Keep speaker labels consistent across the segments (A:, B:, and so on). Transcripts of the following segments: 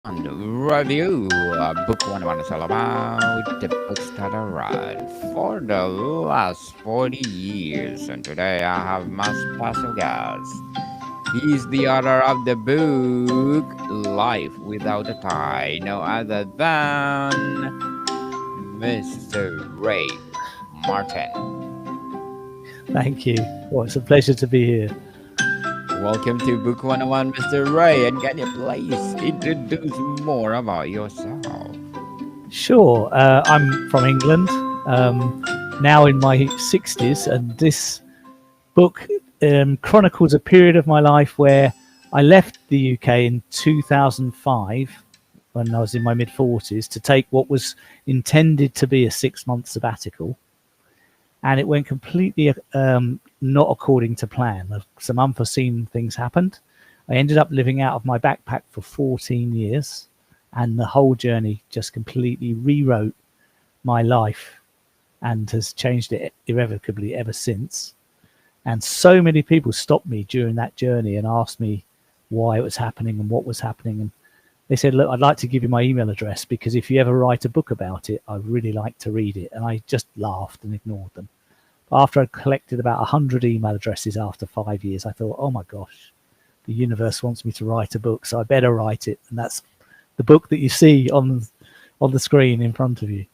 A: Review. Book 101 is all about the books that I read for the last 40 years. And today I have my special guest. He's the author of the book Life Without a Tie, no other than Mr. Ray Martin.
B: Thank you. Well, it's a pleasure to be here.
A: Welcome to Book 101, Mr. Ray. And can you please introduce more about yourself?
B: Sure, I'm from England, now in my 60s, and this book chronicles a period of my life where I left the UK in 2005 when I was in my mid 40s to take what was intended to be a 6-month sabbatical. And it went completely not according to plan. Some unforeseen things happened. I ended up living out of my backpack for 14 years, and the whole journey just completely rewrote my life and has changed it irrevocably ever since. And so many people stopped me during that journey and asked me why it was happening and what was happening. And they said, look, I'd like to give you my email address because if you ever write a book about it, I'd really like to read it. And I just laughed and ignored them. After I collected about 100 email addresses after 5 years, I thought, oh my gosh, the universe wants me to write a book, so I better write it. And that's the book that you see on the screen in front of you.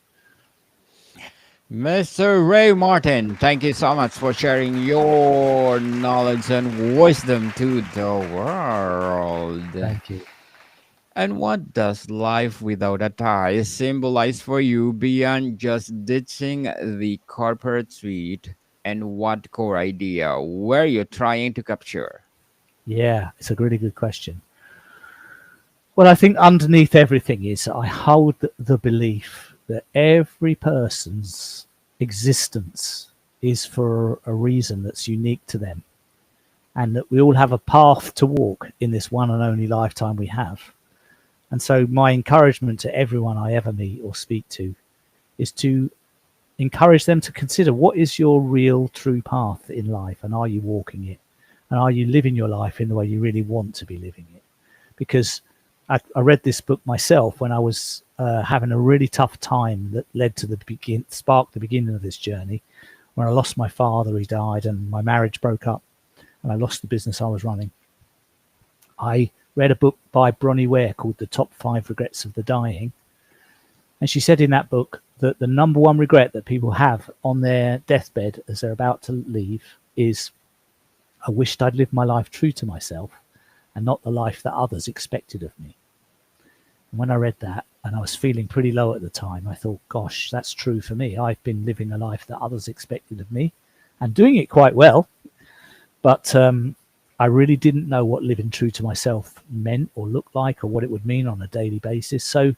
A: Mr. Ray Martin, thank you so much for sharing your knowledge and wisdom to the world.
B: Thank you.
A: And what does life without a tie symbolize for you beyond just ditching the corporate suite? And what core idea were you trying to capture?
B: Yeah, it's a really good question. Well, I think underneath everything is I hold the belief that every person's existence is for a reason that's unique to them, and that we all have a path to walk in this one and only lifetime we have. And so, my encouragement to everyone I ever meet or speak to is to encourage them to consider what is your real true path in life, and are you walking it? And are you living your life in the way you really want to be living it? Because I read this book myself when I was having a really tough time that led to sparked the beginning of this journey. When I lost my father, he died, and my marriage broke up, and I lost the business I was running. I read a book by Bronnie Ware called The Top 5 Regrets of the Dying. And she said in that book that the number one regret that people have on their deathbed as they're about to leave is, I wished I'd lived my life true to myself and not the life that others expected of me. And when I read that, and I was feeling pretty low at the time, I thought, gosh, that's true for me. I've been living a life that others expected of me and doing it quite well. But I really didn't know what living true to myself meant or looked like or what it would mean on a daily basis. So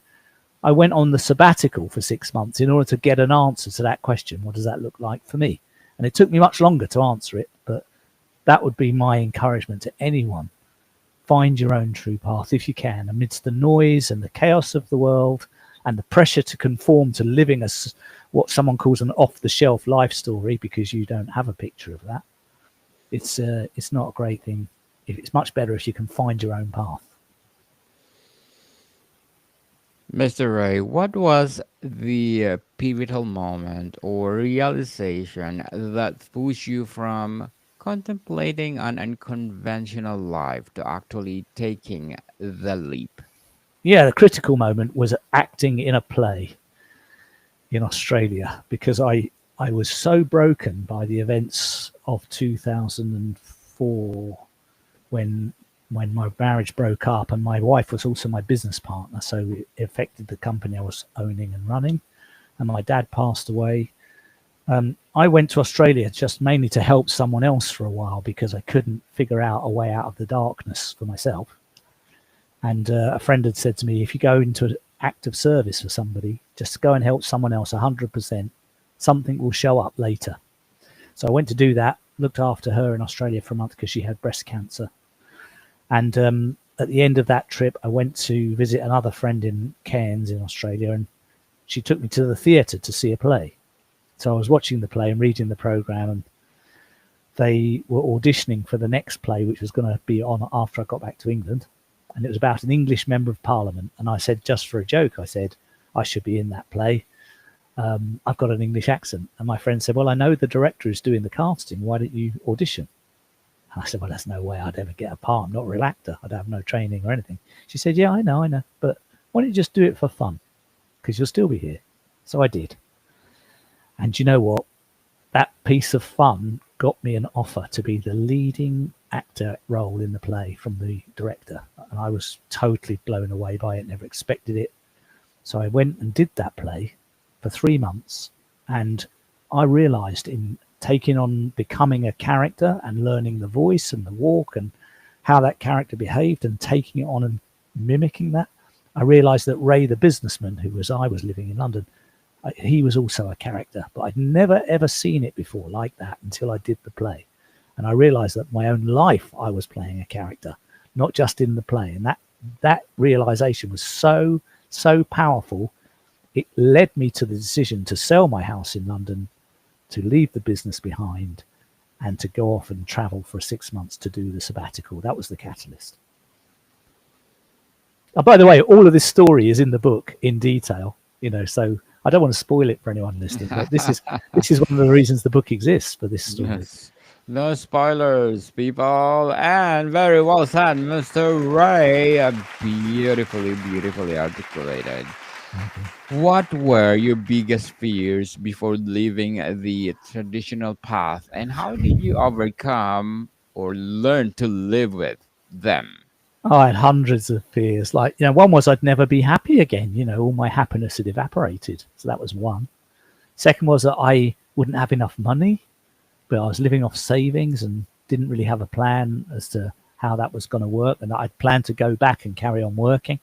B: I went on the sabbatical for 6 months in order to get an answer to that question. What does that look like for me? And it took me much longer to answer it, but that would be my encouragement to anyone. Find your own true path if you can, amidst the noise and the chaos of the world and the pressure to conform to living as what someone calls an off-the-shelf life story, because you don't have a picture of that. It's not a great thing. It's much better if you can find your own path.
A: Mr. Ray, what was the pivotal moment or realization that pushed you from contemplating an unconventional life to actually taking the leap?
B: Yeah, the critical moment was acting in a play in Australia, because I was so broken by the events of 2004 when my marriage broke up, and my wife was also my business partner, so it affected the company I was owning and running, and my dad passed away. I went to Australia just mainly to help someone else for a while because I couldn't figure out a way out of the darkness for myself. And a friend had said to me, if you go into an act of service for somebody, just go and help someone else 100%, something will show up later. So I went to do that, looked after her in Australia for a month because she had breast cancer. And at the end of that trip, I went to visit another friend in Cairns in Australia, and she took me to the theatre to see a play. So I was watching the play and reading the programme, and they were auditioning for the next play, which was going to be on after I got back to England. and it was about an English member of parliament. And I said, just for a joke, I said, I should be in that play. I've got an English accent. And my friend said, well, I know the director is doing the casting. Why don't you audition? And I said, well, there's no way I'd ever get a part. I'm not a real actor. I'd have no training or anything. She said, yeah, I know. But why don't you just do it for fun? Because you'll still be here. So I did. And you know what? That piece of fun got me an offer to be the leading actor role in the play from the director. And I was totally blown away by it, never expected it. So I went and did that play for 3 months. And I realized in taking on becoming a character and learning the voice and the walk and how that character behaved and taking it on and mimicking that, I realized that Ray the businessman, I was living in London, he was also a character, but I'd never ever seen it before like that until I did the play. And I realized that my own life, I was playing a character, not just in the play. And that realization was so powerful. It led me to the decision to sell my house in London, to leave the business behind, and to go off and travel for 6 months to do the sabbatical. That was the catalyst. Oh, by the way, all of this story is in the book in detail, so I don't want to spoil it for anyone listening, but this is one of the reasons the book exists, for this story.
A: Yes. No spoilers, people. And very well said, Mr. Ray. Beautifully articulated.
B: Okay.
A: What were your biggest fears before leaving the traditional path, and how did you overcome or learn to live with them?
B: I had hundreds of fears. One was I'd never be happy again. All my happiness had evaporated. So that was one. Second was that I wouldn't have enough money, but I was living off savings and didn't really have a plan as to how that was going to work. And I'd planned to go back and carry on working.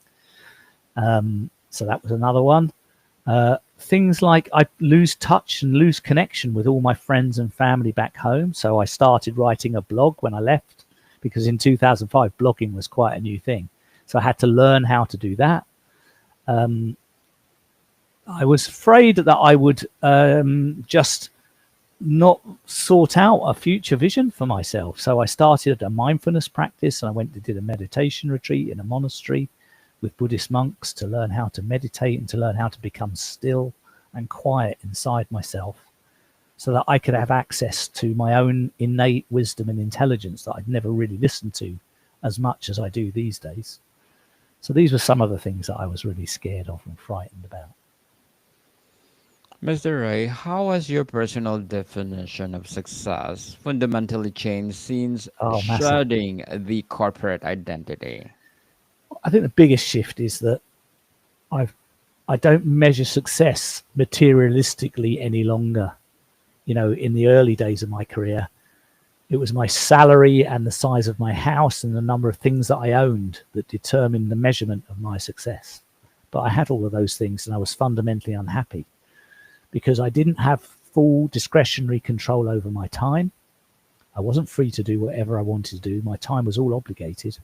B: So that was another one. Things like I'd lose touch and lose connection with all my friends and family back home. So I started writing a blog when I left, because in 2005, blogging was quite a new thing. So I had to learn how to do that. I was afraid that I would just not sort out a future vision for myself. So I started a mindfulness practice, and I went and did a meditation retreat in a monastery with Buddhist monks to learn how to meditate and to learn how to become still and quiet inside myself, so that I could have access to my own innate wisdom and intelligence that I'd never really listened to as much as I do these days. So these were some of the things that I was really scared of and frightened about.
A: Mr. Ray, how has your personal definition of success fundamentally changed since
B: Massive.
A: shedding the corporate identity?
B: I think the biggest shift is that I don't measure success materialistically any longer. In the early days of my career, it was my salary and the size of my house and the number of things that I owned that determined the measurement of my success. But I had all of those things, and I was fundamentally unhappy because I didn't have full discretionary control over my time. I wasn't free to do whatever I wanted to do. My time was all obligated.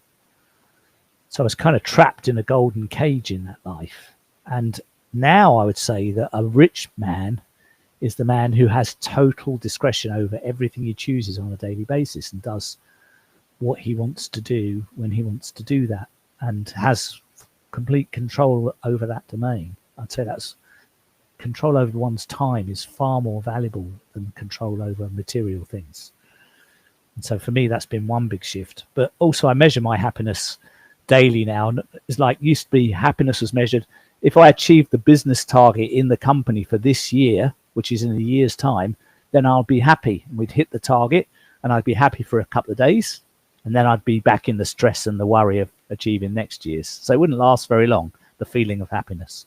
B: So I was kind of trapped in a golden cage in that life. And now I would say that a rich man is the man who has total discretion over everything he chooses on a daily basis and does what he wants to do when he wants to do that, and has complete control over that domain. I'd say that's control over one's time is far more valuable than control over material things. And so for me, that's been one big shift. But also I measure my happiness daily now. It's like used to be happiness was measured if I achieved the business target in the company for this year, which is in a year's time, then I'll be happy. We'd hit the target and I'd be happy for a couple of days. And then I'd be back in the stress and the worry of achieving next year's. So it wouldn't last very long, the feeling of happiness.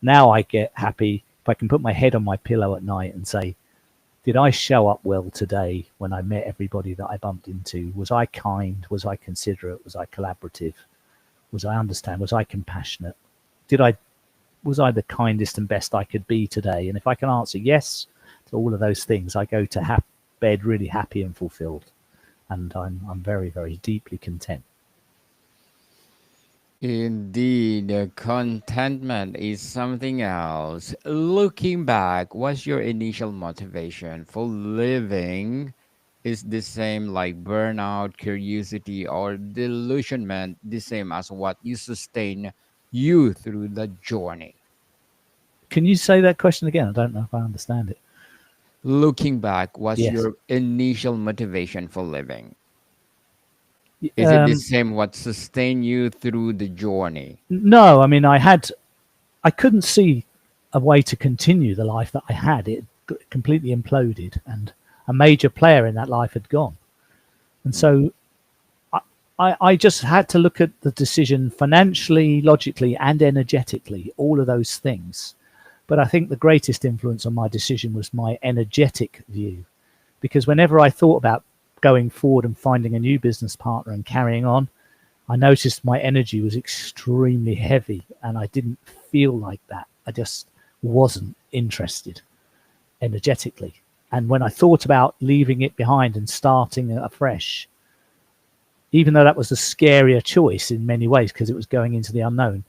B: Now I get happy if I can put my head on my pillow at night and say, did I show up well today when I met everybody that I bumped into? Was I kind? Was I considerate? Was I collaborative? Was I understand? Was I compassionate? Was I the kindest and best I could be today? And if I can answer yes to all of those things, I go to bed really happy and fulfilled. And I'm very, very deeply content.
A: Indeed, contentment is something else. Looking back, what's your initial motivation for leaving Is the same like burnout, curiosity, or delusionment the same as what you sustain you through the journey?
B: Can you say that question again? I don't know if I understand it.
A: Looking back, what's
B: Yes.
A: your initial motivation for living?
B: Y-
A: Is it the same what sustain you through the journey?
B: no, I mean, I couldn't see a way to continue the life that I had. It completely imploded, and a major player in that life had gone. And
A: Mm.
B: so I just had to look at the decision financially, logically, and energetically, all of those things. But I think the greatest influence on my decision was my energetic view, because whenever I thought about going forward and finding a new business partner and carrying on, I noticed my energy was extremely heavy and I didn't feel like that. I just wasn't interested energetically. And when I thought about leaving it behind and starting afresh, even though that was a scarier choice in many ways because it was going into the unknown,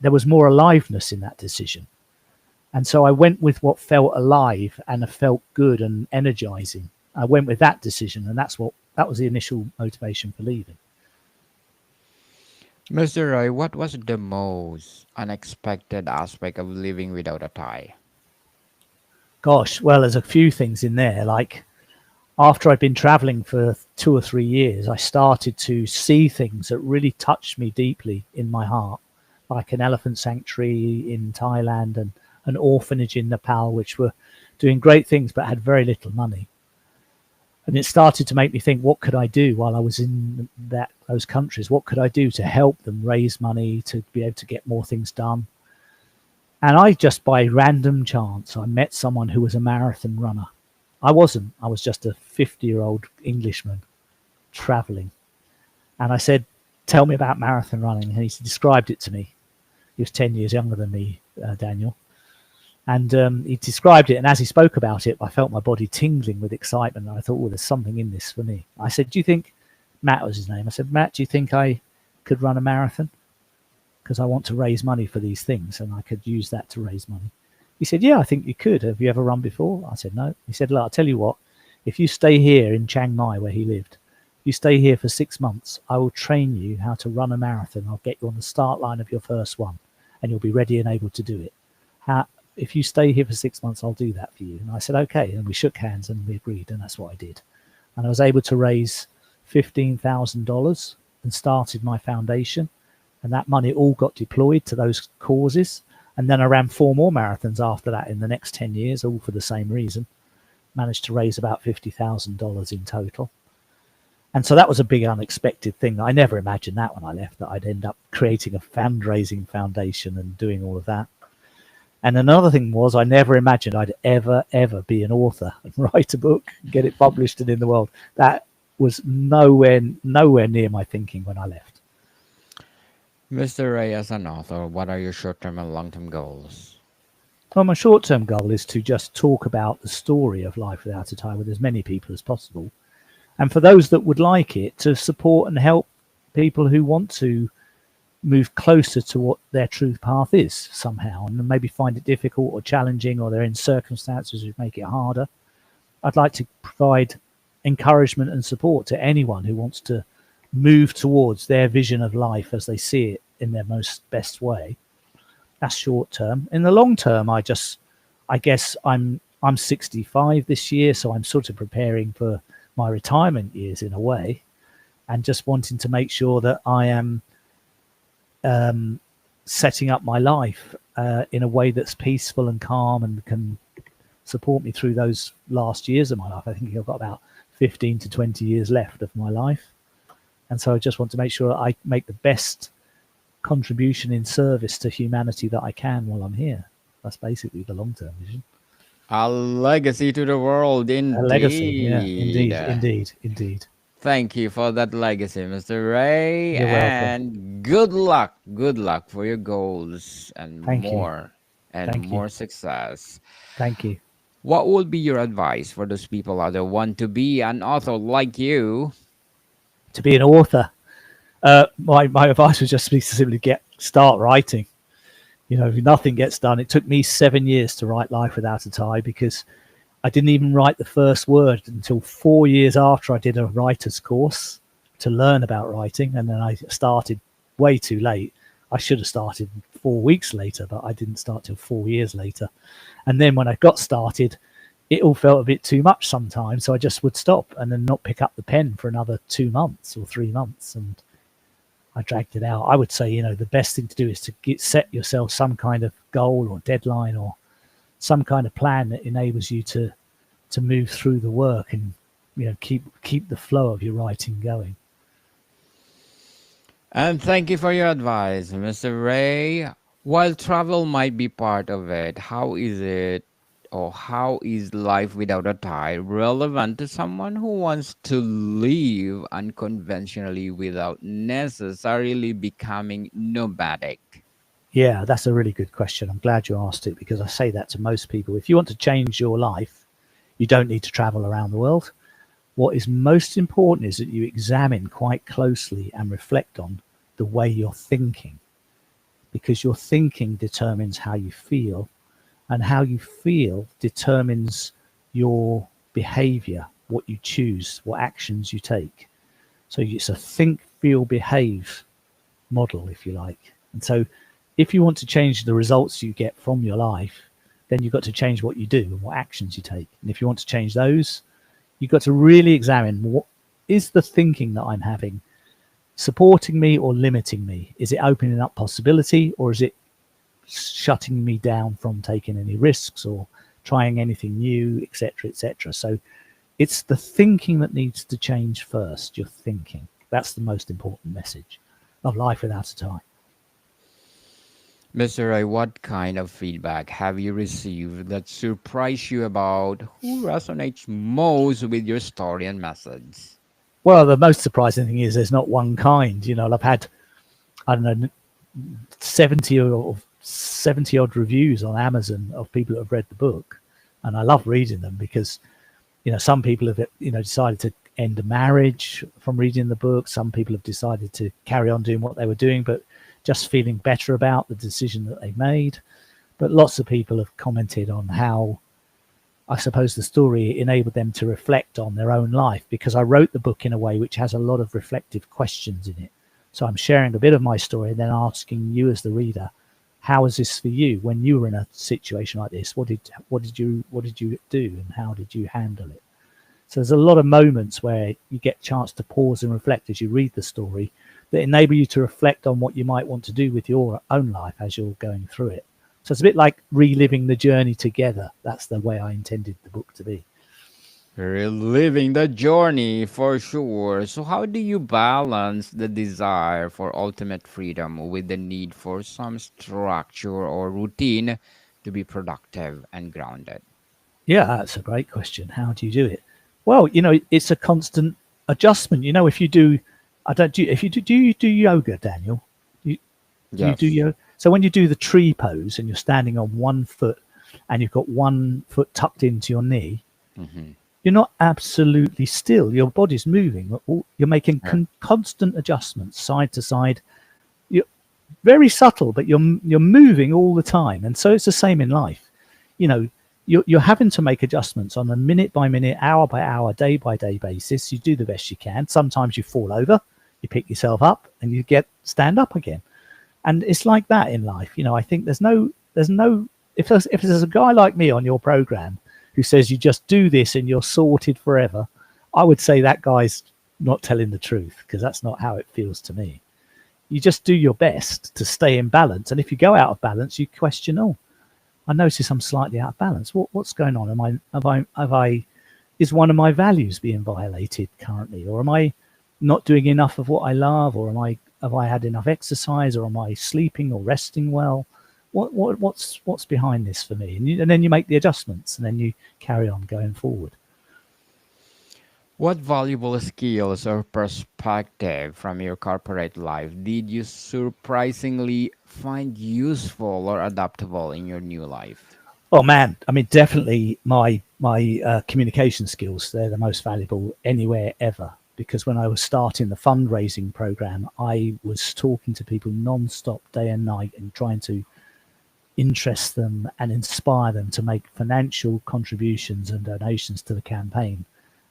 B: there was more aliveness in that decision. And so I went with what felt alive and felt good and energizing. I went with that decision, and that was the initial motivation for leaving.
A: Mr. Roy, what was the most unexpected aspect of living without a tie?
B: Gosh, well, there's a few things in there. Like after I'd been traveling for 2 or 3 years, I started to see things that really touched me deeply in my heart, like an elephant sanctuary in Thailand and an orphanage in Nepal, which were doing great things but had very little money. And it started to make me think, what could I do while I was in those countries? What could I do to help them raise money to be able to get more things done? And I just by random chance, I met someone who was a marathon runner. I wasn't. I was just a 50-year-old Englishman traveling. And I said, tell me about marathon running. And he described it to me. He was 10 years younger than me, Daniel. And he described it. And as he spoke about it, I felt my body tingling with excitement. And I thought, oh, there's something in this for me. I said, do you think, Matt was his name. I said, Matt, do you think I could run a marathon? Because I want to raise money for these things and I could use that to raise money. He said, yeah, I think you could. Have you ever run before? I said, no. He said, look, I'll tell you what, if you stay here in Chiang Mai where he lived, if you stay here for 6 months, I will train you how to run a marathon. I'll get you on the start line of your first one and you'll be ready and able to do it. If you stay here for 6 months, I'll do that for you. And I said, okay. And we shook hands and we agreed. And that's what I did. And I was able to raise $15,000 and started my foundation. And that money all got deployed to those causes. And then I ran 4 more marathons after that in the next 10 years, all for the same reason. Managed to raise about $50,000 in total. And so that was a big unexpected thing. I never imagined that when I left, that I'd end up creating a fundraising foundation and doing all of that. And another thing was I never imagined I'd ever be an author and write a book, get it published and in the world. That was nowhere near my thinking when I left.
A: Mr. Ray, as an author, what are your short term and long term goals?
B: Well, my short-term goal is to just talk about the story of Life Without a Tie with as many people as possible. And for those that would like it, to support and help people who want to move closer to what their true path is somehow, and maybe find it difficult or challenging, or they're in circumstances which make it harder. I'd like to provide encouragement and support to anyone who wants to move towards their vision of life as they see it in their most best way. That's short term. In the long term, I guess I'm 65 this year, so I'm sort of preparing for my retirement years in a way, and just wanting to make sure that I am setting up my life in a way that's peaceful and calm and can support me through those last years of my life. I think I've got about 15 to 20 years left of my life. And so I just want to make sure I make the best contribution in service to humanity that I can while I'm here. That's basically the long-term vision.
A: A legacy to the world,
B: A legacy, yeah,
A: indeed.
B: indeed.
A: Thank you for that legacy, Mr. Ray,
B: You're welcome.
A: and good luck. Good luck for your goals and
B: Thank you.
A: more and
B: Thank you.
A: more success.
B: Thank you.
A: What would be your advice for those people out there who want to be an author like you?
B: To be an author, my advice was just to simply start writing. You know, if nothing gets done, it took me 7 years to write Life Without a Tie because I didn't even write the first word until 4 years after I did a writer's course to learn about writing. And then I started way too late. I should have started 4 weeks later, but I didn't start till 4 years later. And then when I got started, it all felt a bit too much sometimes. So I just would stop and then not pick up the pen for another 2 months or 3 months. And I dragged it out. I would say, the best thing to do is to set yourself some kind of goal or deadline or some kind of plan that enables you to move through the work and keep the flow of your writing going.
A: And thank you for your advice, Mr. Ray. While travel might be part of it, how is it or how is life without a tie relevant to someone who wants to live unconventionally without necessarily becoming nomadic?
B: Yeah, that's a really good question. I'm glad you asked it because I say that to most people. If you want to change your life, you don't need to travel around the world. What is most important is that you examine quite closely and reflect on the way you're thinking, because your thinking determines how you feel, and how you feel determines your behavior, what you choose, what actions you take. So it's a think, feel, behave model, if you like. And so if you want to change the results you get from your life, then you've got to change what you do and what actions you take. And if you want to change those, you've got to really examine, what is the thinking that I'm having supporting me or limiting me? Is it opening up possibility, or is it shutting me down from taking any risks or trying anything new, etc., etc.? So it's the thinking that needs to change first, your thinking. That's the most important message of Life Without a Tie.
A: Mr. Ray, what kind of feedback have you received that surprised you about who resonates most with your story and message?
B: Well, the most surprising thing is there's not one kind. I've had, I don't know, 70 odd reviews on Amazon of people who have read the book. And I love reading them because, some people have, decided to end a marriage from reading the book. Some people have decided to carry on doing what they were doing, but just feeling better about the decision that they made. But lots of people have commented on how, I suppose, the story enabled them to reflect on their own life, because I wrote the book in a way which has a lot of reflective questions in it. So I'm sharing a bit of my story and then asking you as the reader, how is this for you when you were in a situation like this? What did you do and how did you handle it? So there's a lot of moments where you get a chance to pause and reflect as you read the story that enable you to reflect on what you might want to do with your own life as you're going through it. So it's a bit like reliving the journey together. That's the way I intended the book to be.
A: Reliving the journey for sure. So, how do you balance the desire for ultimate freedom with the need for some structure or routine to be productive and grounded?
B: Yeah, that's a great question. How do you do it? Well, it's a constant adjustment. If you do, I don't do. If you do you do yoga, Daniel? You do
A: Yes.
B: yoga. So when you do the tree pose and you're standing on one foot and you've got one foot tucked into your knee,
A: Hmm.
B: you're not absolutely still. Your body's moving. You're making constant adjustments side to side. You're very subtle, but you're moving all the time. And so it's the same in life. You're having to make adjustments on a minute by minute, hour by hour, day by day basis. You do the best you can. Sometimes you fall over, you pick yourself up, and you stand up again. And it's like that in life. I think there's no if there's a guy like me on your program who says you just do this and you're sorted forever, I would say that guy's not telling the truth, because that's not how it feels to me. You just do your best to stay in balance, and if you go out of balance, you question, oh, I notice I'm slightly out of balance. What's going on? Is one of my values being violated currently, or am I not doing enough of what I love, or have I had enough exercise, or am I sleeping or resting well? What's behind this for me? And then you make the adjustments, and then you carry on going forward.
A: What valuable skills or perspective from your corporate life did you surprisingly find useful or adaptable in your new life?
B: Oh man, I mean, definitely my communication skills. They're the most valuable anywhere ever, because when I was starting the fundraising program, I was talking to people non-stop, day and night, and trying to interest them and inspire them to make financial contributions and donations to the campaign.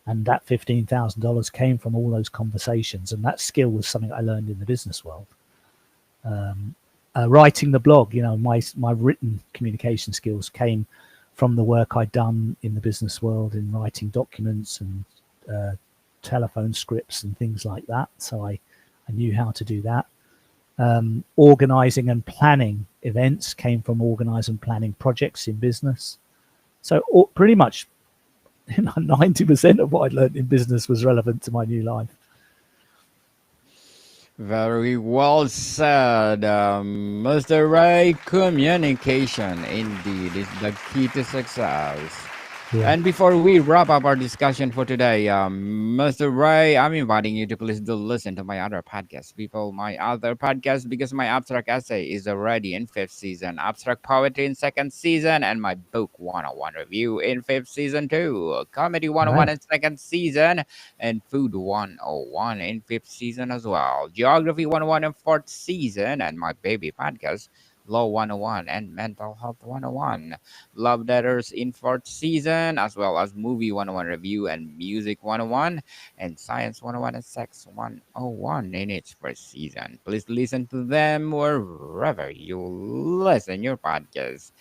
B: And that $15,000 came from all those conversations. And that skill was something I learned in the business world. Writing the blog, my written communication skills came from the work I'd done in the business world in writing documents and telephone scripts and things like that. So I knew how to do that. Organizing and planning events came from organizing and planning projects in business. So pretty much 90% of what I'd learned in business was relevant to my new life.
A: Very well said, Mr. Ray. Communication indeed is the key to success.
B: Yeah.
A: And before we wrap up our discussion for today, Mr. Ray, I'm inviting you to please do listen to my other podcast, people. My other podcast, because my abstract essay is already in 5th season, abstract poetry in 2nd season, and my book 101 review in 5th season too, comedy 101 in 2nd season, and food 101 in 5th season as well, geography 101 in 4th season, and my baby podcast, Law 101 and Mental Health 101. Love Letters in 4th season, as well as Movie 101 review and Music 101, and Science 101 and Sex 101 in its 1st season. Please listen to them wherever you listen your podcast.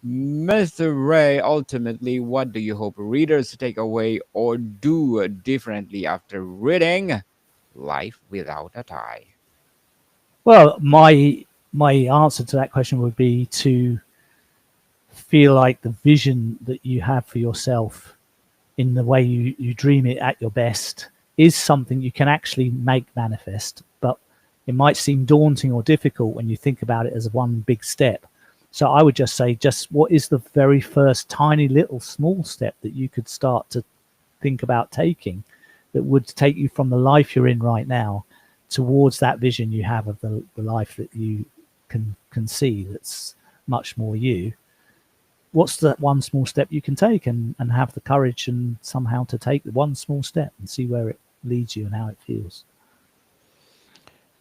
A: Mr. Ray, ultimately, what do you hope readers take away or do differently after reading Life Without a Tie?
B: Well, my answer to that question would be to feel like the vision that you have for yourself in the way you dream it at your best is something you can actually make manifest, but it might seem daunting or difficult when you think about it as one big step. So I would just say, what is the very first tiny little small step that you could start to think about taking that would take you from the life you're in right now towards that vision you have of the life that you can see that's much more you. What's that one small step you can take, and have the courage and somehow to take the one small step and see where it leads you and how it feels.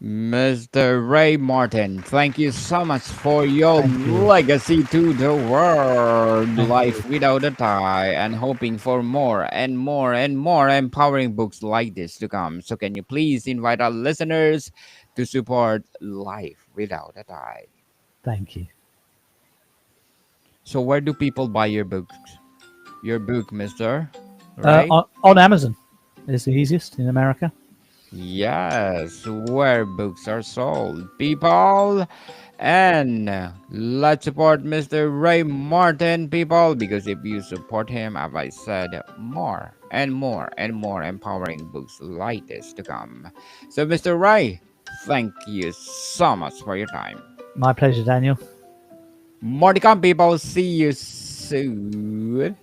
A: Mr. Ray Martin, thank you so much for your legacy to the world. Life Without a Tie, and hoping for more and more and more empowering books like this to come. So can you please invite our listeners to support Life Without a Tie?
B: Thank you.
A: So where do people buy your books? Your book, Mr. Ray?
B: On Amazon is the easiest in America.
A: Yes, where books are sold, people. And let's support Mr. Ray Martin, people, because if you support him, as I said, more and more and more empowering books like this to come. So, Mr. Ray, thank you so much for your time.
B: My pleasure, Daniel.
A: More to come, people. See you soon.